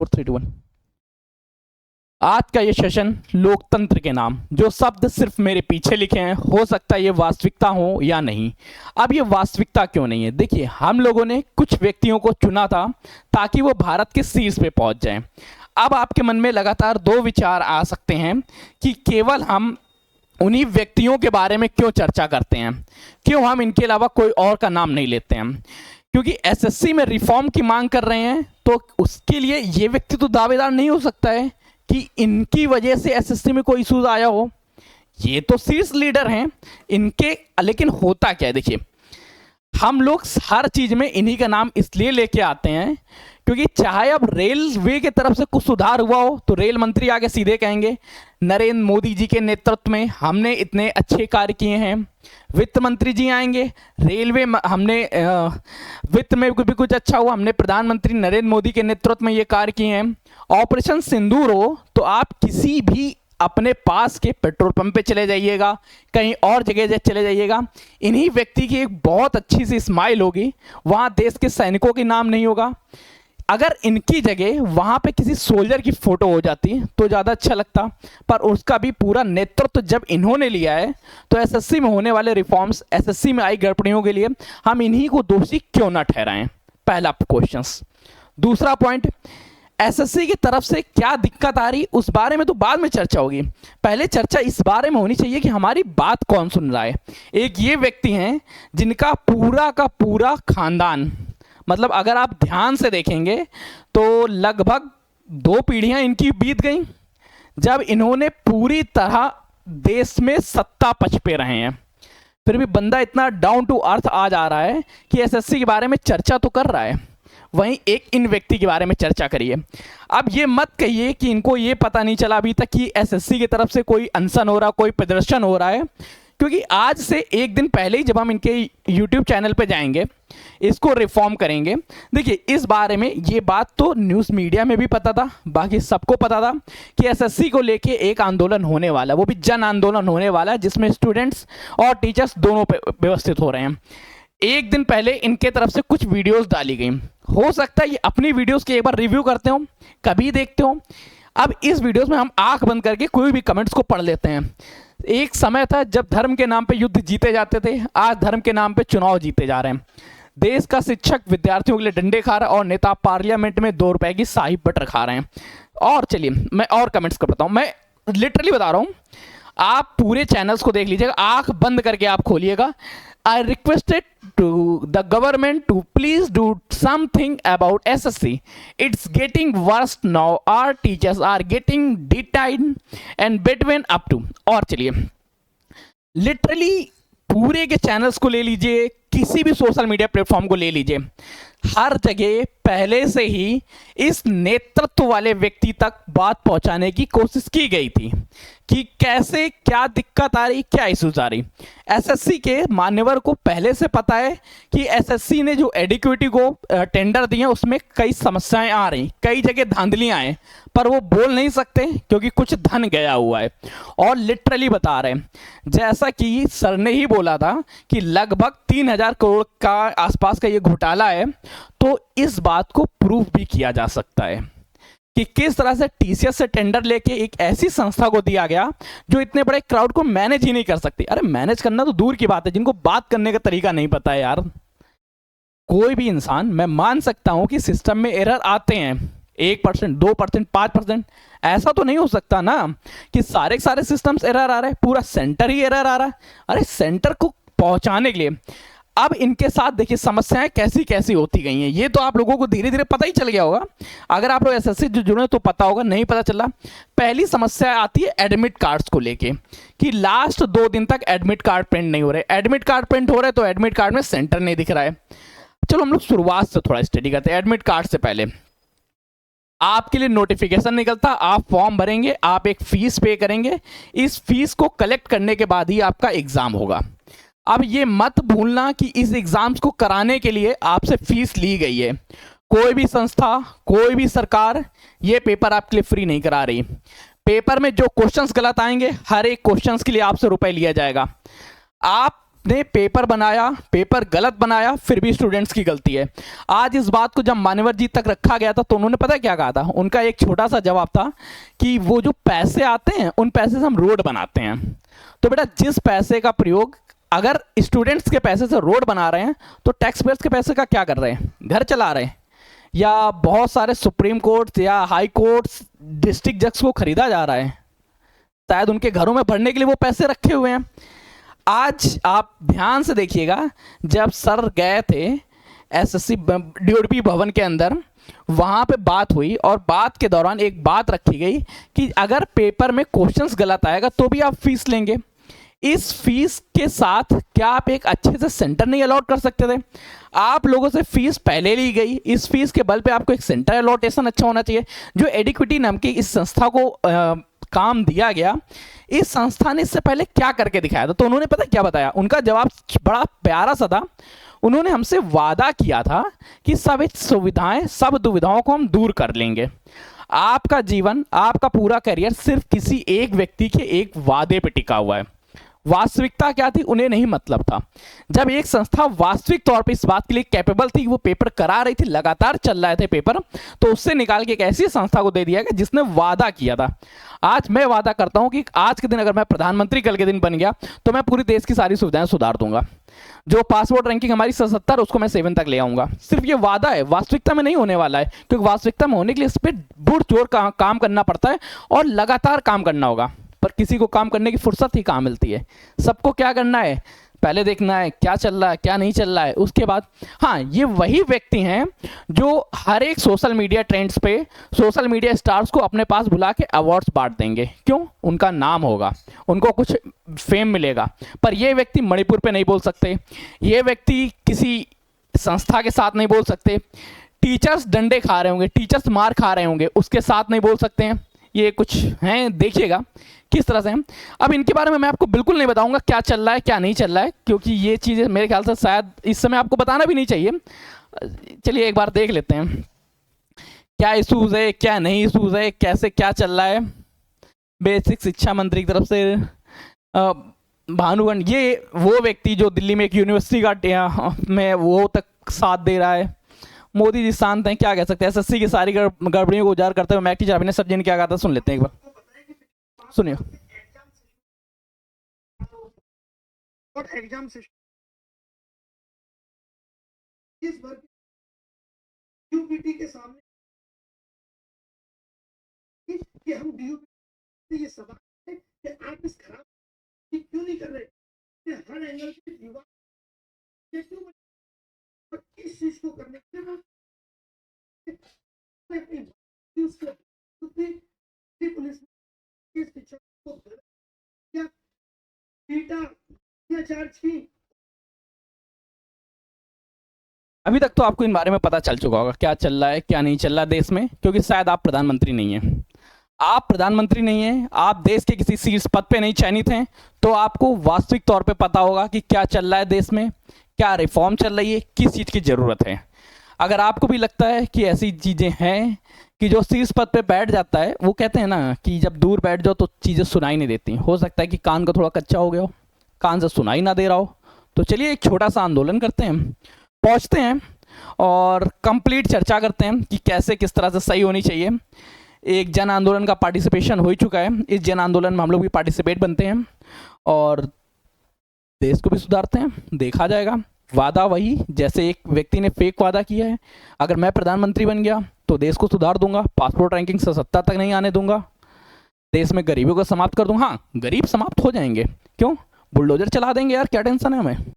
3 2 1। आज का ये सेशन लोकतंत्र के नाम, जो शब्द सिर्फ मेरे पीछे लिखे हैं, हो सकता है ये वास्तविकता हो या नहीं। अब ये वास्तविकता क्यों नहीं है? देखिए, हम लोगों ने कुछ व्यक्तियों को चुना था ताकि वो भारत के शीर्ष पे पहुंच जाएं। अब आपके मन में लगातार दो विचार आ सकते हैं कि केवल हम उन्हीं व्यक्तियों के बारे में क्यों चर्चा करते हैं, क्यों हम इनके अलावा कोई और का नाम नहीं लेते हैं। क्योंकि एसएससी में रिफॉर्म की मांग कर रहे हैं, तो उसके लिए ये व्यक्ति तो दावेदार नहीं हो सकता है कि इनकी वजह से एसएससी में कोई इशूज आया हो। ये तो शीर्ष लीडर हैं इनके। लेकिन होता क्या है, देखिए, हम लोग हर चीज़ में इन्हीं का नाम इसलिए लेके आते हैं क्योंकि चाहे अब रेलवे की तरफ से कुछ सुधार हुआ हो तो रेल मंत्री आगे सीधे कहेंगे नरेंद्र मोदी जी के नेतृत्व में हमने इतने अच्छे कार्य किए हैं। वित्त मंत्री जी आएंगे, रेलवे हमने वित्त में भी कुछ अच्छा हुआ, हमने प्रधानमंत्री नरेंद्र मोदी के नेतृत्व में ये कार्य किए हैं। ऑपरेशन सिंदूर हो तो आप किसी भी अपने पास के पेट्रोल पंप पे चले जाइएगा, कहीं और जगह चले जाइएगा, इन्हीं व्यक्ति की एक बहुत अच्छी सी स्माइल होगी, वहाँ देश के सैनिकों के नाम नहीं होगा। अगर इनकी जगह वहाँ पे किसी सोल्जर की फ़ोटो हो जाती तो ज़्यादा अच्छा लगता, पर उसका भी पूरा नेतृत्व जब इन्होंने लिया है तो एसएससी में होने वाले रिफॉर्म्स, एसएससी में आई गड़बड़ियों के लिए हम इन्हीं को दोषी क्यों ना ठहराएं? पहला क्वेश्चन। दूसरा पॉइंट, एसएससी की तरफ से क्या दिक्कत आ रही उस बारे में तो बाद में चर्चा होगी, पहले चर्चा इस बारे में होनी चाहिए कि हमारी बात कौन सुन रहा है। एक ये व्यक्ति हैं जिनका पूरा का पूरा खानदान, मतलब अगर आप ध्यान से देखेंगे तो लगभग 2 पीढ़ियां इनकी बीत गई जब इन्होंने पूरी तरह देश में सत्ता पक्ष पे रहे हैं। फिर भी बंदा इतना डाउन टू अर्थ आ जा रहा है कि एसएससी के बारे में चर्चा तो कर रहा है, वहीं एक इन व्यक्ति के बारे में चर्चा करिए। अब ये मत कहिए कि इनको ये पता नहीं चला अभी तक कि एसएससी की तरफ से कोई अनशन हो रहा, कोई प्रदर्शन हो रहा है, क्योंकि आज से एक दिन पहले ही जब हम इनके YouTube चैनल पे जाएंगे, इसको रिफॉर्म करेंगे। देखिए, इस बारे में ये बात तो न्यूज़ मीडिया में भी पता था, बाकी सबको पता था कि एसएससी को लेके एक आंदोलन होने वाला है, वो भी जन आंदोलन होने वाला है जिसमें स्टूडेंट्स और टीचर्स दोनों पे व्यवस्थित हो रहे हैं। एक दिन पहले इनके तरफ से कुछ वीडियोस डाली गई, हो सकता है ये अपनी वीडियोस की एक बार रिव्यू करते हो, कभी देखते हो। अब इस वीडियोस में हम आंख बंद करके कोई भी कमेंट्स को पढ़ लेते हैं। एक समय था जब धर्म के नाम पे युद्ध जीते जाते थे, आज धर्म के नाम पे चुनाव जीते जा रहे हैं। देश का शिक्षक विद्यार्थियों के लिए डंडे खा रहा है और नेता पार्लियामेंट में 2 रुपए की शाही बटर खा रहे हैं। और चलिए मैं और कमेंट्स कर बताऊँ, मैं लिटरली बता रहा हूँ, आप पूरे चैनल्स को देख लीजिएगा, आंख बंद करके आप खोलिएगा। I requested to the government to please do something about SSC. It's getting worse now. Our teachers are getting detained and between up to। और चलिए, लिटरली पूरे के चैनल्स को ले लीजिए, किसी भी सोशल मीडिया प्लेटफॉर्म को ले लीजिए, हर जगह पहले से ही इस नेतृत्व वाले व्यक्ति तक बात पहुंचाने की कोशिश की गई थी कि कैसे क्या दिक्कत आ रही, क्या इश्यूज आ रही। एसएससी के मान्यवर को पहले से पता है कि एसएससी ने जो एडिक्विटी को टेंडर दिए उसमें कई समस्याएं आ रही, कई जगह धांधलियां हैं, पर वो बोल नहीं सकते क्योंकि कुछ धन गया हुआ है। और लिटरली बता रहे हैं, जैसा कि सर ने ही बोला था कि लगभग 3000 करोड़ का आसपास का ये घोटाला है, तो इस बात को प्रूफ भी किया जा सकता है कि किस तरह से टीसीएस से टेंडर लेके एक ऐसी संस्था को दिया गया जो इतने बड़े क्राउड को मैनेज ही नहीं कर सकती। अरे मैनेज करना तो दूर की बात है, जिनको बात करने का तरीका नहीं पता है यार। कोई भी इंसान, मैं मान सकता हूं कि सिस्टम में एरर आते हैं, 1%, 2%, 5%, ऐसा तो नहीं हो सकता ना कि सारे के सारे सिस्टम्स एरर आ रहे हैं, पूरा सेंटर ही एरर आ रहा है। अरे सेंटर को पहुंचाने के लिए अब इनके साथ देखिए समस्याएं कैसी कैसी होती गई हैं, ये तो आप लोगों को धीरे धीरे पता ही चल गया होगा। अगर आप लोग एसएससी जो जुड़े तो पता होगा, नहीं पता चला, पहली समस्या आती है एडमिट कार्ड्स को लेके कि लास्ट 2 दिन तक एडमिट कार्ड प्रिंट नहीं हो रहे। एडमिट कार्ड प्रिंट हो रहे तो एडमिट कार्ड में सेंटर नहीं दिख रहा है। चलो हम लोग शुरुआत से थोड़ा स्टडी करते हैं। एडमिट कार्ड से पहले आपके लिए नोटिफिकेशन निकलता, आप फॉर्म भरेंगे, आप एक फीस पे करेंगे, इस फीस को कलेक्ट करने के बाद ही आपका एग्जाम होगा। अब ये मत भूलना कि इस एग्जाम्स को कराने के लिए आपसे फीस ली गई है। कोई भी संस्था, कोई भी सरकार ये पेपर आपके लिए फ्री नहीं करा रही। पेपर में जो क्वेश्चंस गलत आएंगे, हर एक क्वेश्चंस के लिए आपसे रुपए लिया जाएगा। आप आपने पेपर बनाया, पेपर गलत बनाया, फिर भी स्टूडेंट्स की गलती है। आज इस बात को जब मान्यवर जी तक रखा गया था तो उन्होंने पता है क्या कहा था? उनका एक छोटा सा जवाब था कि वो जो पैसे आते हैं उन पैसे से हम रोड बनाते हैं। तो बेटा जिस पैसे का प्रयोग अगर स्टूडेंट्स के पैसे से रोड बना रहे हैं तो टैक्स पेयर्स के पैसे का क्या कर रहे हैं? घर चला रहे हैं, या बहुत सारे सुप्रीम कोर्ट या हाई कोर्ट डिस्ट्रिक्ट जज को खरीदा जा रहा है, शायद उनके घरों में भरने के लिए वो पैसे रखे हुए हैं। आज आप ध्यान से देखिएगा, जब सर गए थे एसएससी डीओडीपी भवन के अंदर, वहाँ पे बात हुई और बात के दौरान एक बात रखी गई कि अगर पेपर में क्वेश्चंस गलत आएगा तो भी आप फीस लेंगे। इस फीस के साथ क्या आप एक अच्छे से सेंटर नहीं अलॉट कर सकते थे? आप लोगों से फीस पहले ली गई, इस फीस के बल पे आपको एक सेंटर अलॉटेशन अच्छा होना चाहिए। जो एडिक्विटी नाम की इस संस्था को काम दिया गया, इस संस्था ने इससे पहले क्या करके दिखाया था? तो उन्होंने पता क्या बताया? उनका जवाब बड़ा प्यारा सा था। उन्होंने हमसे वादा किया था कि सब सुविधाएं, सब दुविधाओं को हम दूर कर लेंगे। आपका जीवन, आपका पूरा करियर सिर्फ किसी एक व्यक्ति के एक वादे पे टिका हुआ है। वास्तविकता क्या थी उन्हें नहीं मतलब था। जब एक संस्था वास्तविक तौर पे इस बात के लिए कैपेबल थी, वो पेपर करा रही थी, लगातार चल रहे थे पेपर, तो उससे निकाल के एक ऐसी संस्था को दे दिया गया जिसने वादा किया था। आज मैं वादा करता हूं कि आज के दिन अगर मैं प्रधानमंत्री कल के दिन बन गया तो मैं पूरी देश की सारी सुविधाएं सुधार दूंगा। जो पासपोर्ट रैंकिंग हमारी 77 उसको मैं 7 तक ले आऊंगा। सिर्फ ये वादा है, वास्तविकता में नहीं होने वाला है, क्योंकि वास्तविकता में होने के लिए इस पर बुढ़ चोर काम करना पड़ता है और लगातार काम करना होगा। पर किसी को काम करने की फुर्सत ही कहाँ मिलती है? सबको क्या करना है? पहले देखना है क्या चल रहा है, क्या नहीं चल रहा है, उसके बाद हाँ, ये वही व्यक्ति हैं जो हर एक सोशल मीडिया ट्रेंड्स पे सोशल मीडिया स्टार्स को अपने पास बुला के अवार्ड्स बांट देंगे। क्यों? उनका नाम होगा, उनको कुछ फेम मिलेगा। पर ये व्यक्ति मणिपुर पे नहीं बोल सकते, ये व्यक्ति किसी संस्था के साथ नहीं बोल सकते, टीचर्स डंडे खा रहे होंगे, टीचर्स मार खा रहे होंगे, उसके साथ नहीं बोल सकते हैं। ये कुछ हैं, देखिएगा किस तरह से हैं। अब इनके बारे में मैं आपको बिल्कुल नहीं बताऊंगा क्या चल रहा है क्या नहीं चल रहा है, क्योंकि ये चीज़ें मेरे ख्याल से शायद इस समय आपको बताना भी नहीं चाहिए। चलिए एक बार देख लेते हैं क्या इशूज़ है, क्या नहीं इशूज़ है, कैसे क्या चल रहा है। बेसिक शिक्षा मंत्री की तरफ से भानुगण, ये वो व्यक्ति जो दिल्ली में एक यूनिवर्सिटी का में वो तक साथ दे रहा है। मोदी जी शांत हैं, क्या कह सकते हैं। एसएससी की सारी गड़बड़ियों को उजागर करते हुए मैक टीचर अभिनय सर जी ने क्या कहा था, सुन लेते हैं एक बार, सुनिए। एग्जाम सिस्टम इस वर्ग यूपीटी के सामने कि हम डीयूपी ये सवाल है कि आप इस खराब क्यों नहीं कर रहे? हर एंगल से युवा क्यों और इस चीज को करने के लिए पुलिस ने इस शिक्षक को या पीटा या चार्ज की। अभी तक तो आपको इन बारे में पता चल चुका होगा क्या चल रहा है क्या नहीं चल रहा देश में, क्योंकि शायद आप प्रधानमंत्री नहीं हैं। आप प्रधानमंत्री नहीं हैं, आप देश के किसी शीर्ष पद पे नहीं चयनित हैं, तो आपको वास्तविक तौर पे पता होगा कि क्या चल रहा है देश में, क्या रिफॉर्म चल रही है, किस चीज़ की ज़रूरत है। अगर आपको भी लगता है कि ऐसी चीज़ें हैं कि जो शीर्ष पद पे बैठ जाता है, वो कहते हैं ना कि जब दूर बैठ जाओ तो चीज़ें सुनाई नहीं देती, हो सकता है कि कान का थोड़ा कच्चा हो गया हो, कान से सुनाई ना दे रहा हो, तो चलिए एक छोटा सा आंदोलन करते हैं, पहुँचते हैं और कंप्लीट चर्चा करते हैं कि कैसे किस तरह से सही होनी चाहिए। एक जन आंदोलन का पार्टिसिपेशन हो ही चुका है, इस जन आंदोलन में हम लोग भी पार्टिसिपेट बनते हैं और देश को भी सुधारते हैं, देखा जाएगा। वादा वही, जैसे एक व्यक्ति ने फेक वादा किया है, अगर मैं प्रधानमंत्री बन गया तो देश को सुधार दूंगा, पासपोर्ट रैंकिंग 77 तक नहीं आने दूंगा, देश में गरीबों को समाप्त कर दूंगा। हाँ, गरीब समाप्त हो जाएंगे, क्यों? बुलडोजर चला देंगे यार, क्या टेंशन है हमें।